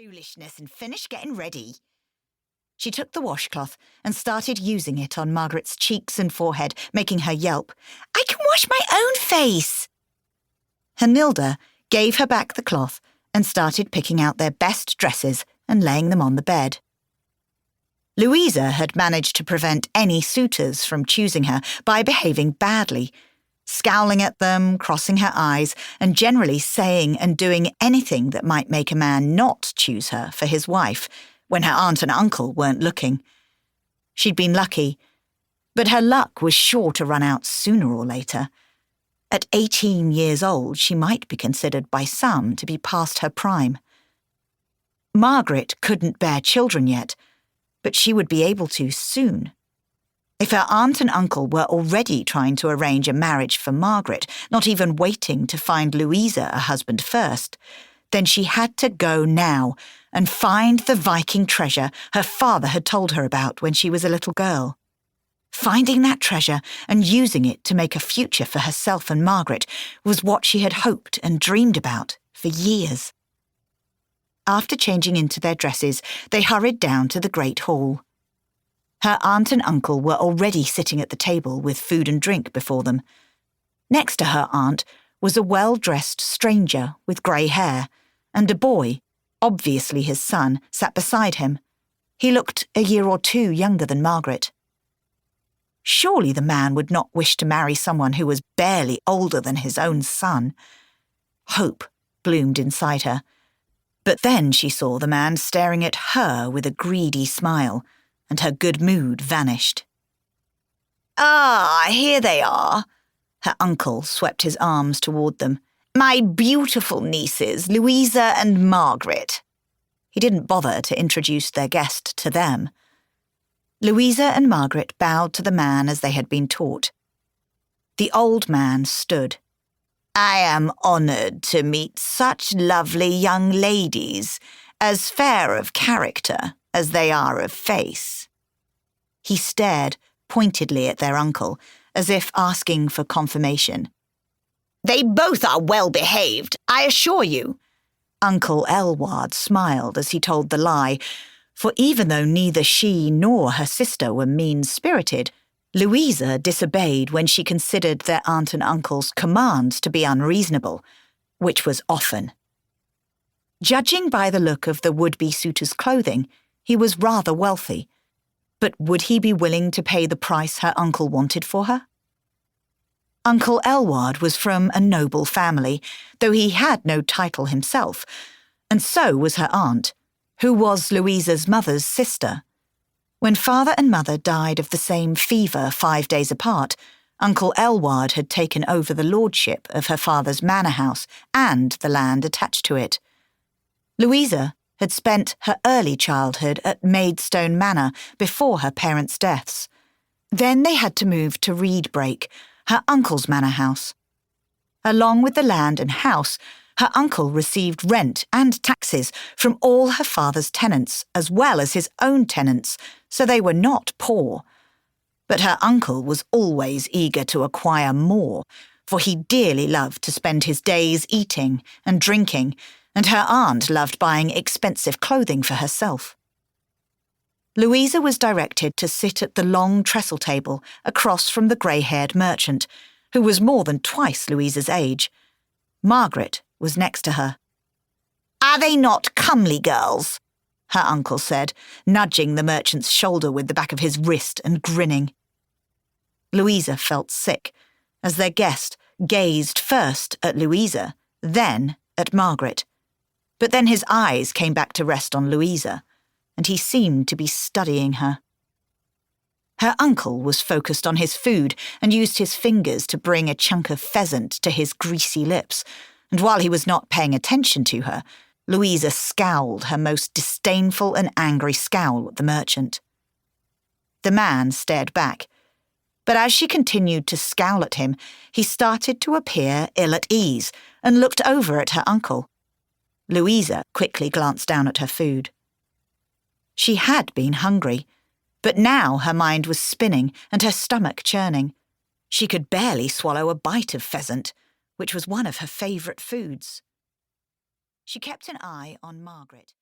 foolishness and finish getting ready. She took the washcloth and started using it on Margaret's cheeks and forehead, making her yelp. I can wash my own face. Hanilda gave her back the cloth and started picking out their best dresses and laying them on the bed. Louisa had managed to prevent any suitors from choosing her by behaving badly, scowling at them, crossing her eyes, and generally saying and doing anything that might make a man not choose her for his wife when her aunt and uncle weren't looking. She'd been lucky, but her luck was sure to run out sooner or later. At 18 years old, she might be considered by some to be past her prime. Margaret couldn't bear children yet, but she would be able to soon. If her aunt and uncle were already trying to arrange a marriage for Margaret, not even waiting to find Louisa a husband first, then she had to go now and find the Viking treasure her father had told her about when she was a little girl. Finding that treasure and using it to make a future for herself and Margaret was what she had hoped and dreamed about for years. After changing into their dresses, they hurried down to the great hall. Her aunt and uncle were already sitting at the table with food and drink before them. Next to her aunt was a well-dressed stranger with grey hair, and a boy, obviously his son, sat beside him. He looked a year or two younger than Margaret. Surely the man would not wish to marry someone who was barely older than his own son. Hope bloomed inside her. But then she saw the man staring at her with a greedy smile, and her good mood vanished. Ah, here they are. Her uncle swept his arms toward them. My beautiful nieces, Louisa and Margaret. He didn't bother to introduce their guest to them. Louisa and Margaret bowed to the man as they had been taught. The old man stood. I am honoured to meet such lovely young ladies, as fair of character as they are of face. He stared pointedly at their uncle, as if asking for confirmation. They both are well behaved, I assure you. Uncle Elward smiled as he told the lie, for even though neither she nor her sister were mean-spirited, Louisa disobeyed when she considered their aunt and uncle's commands to be unreasonable, which was often. Judging by the look of the would-be suitor's clothing, he was rather wealthy, but would he be willing to pay the price her uncle wanted for her? Uncle Elward was from a noble family, though he had no title himself, and so was her aunt, who was Louisa's mother's sister. When father and mother died of the same fever 5 days apart, Uncle Elward had taken over the lordship of her father's manor house and the land attached to it. Louisa had spent her early childhood at Maidstone Manor before her parents' deaths. Then they had to move to Reedbrake, her uncle's manor house. Along with the land and house, her uncle received rent and taxes from all her father's tenants, as well as his own tenants, so they were not poor. But her uncle was always eager to acquire more, for he dearly loved to spend his days eating and drinking, and her aunt loved buying expensive clothing for herself. Louisa was directed to sit at the long trestle table across from the grey-haired merchant, who was more than twice Louisa's age. Margaret was next to her. Are they not comely girls? Her uncle said, nudging the merchant's shoulder with the back of his wrist and grinning. Louisa felt sick, as their guest gazed first at Louisa, then at Margaret. But then his eyes came back to rest on Louisa, and he seemed to be studying her. Her uncle was focused on his food and used his fingers to bring a chunk of pheasant to his greasy lips, and while he was not paying attention to her, Louisa scowled her most disdainful and angry scowl at the merchant. The man stared back, but as she continued to scowl at him, he started to appear ill at ease and looked over at her uncle. Louisa quickly glanced down at her food. She had been hungry, but now her mind was spinning and her stomach churning. She could barely swallow a bite of pheasant, which was one of her favourite foods. She kept an eye on Margaret.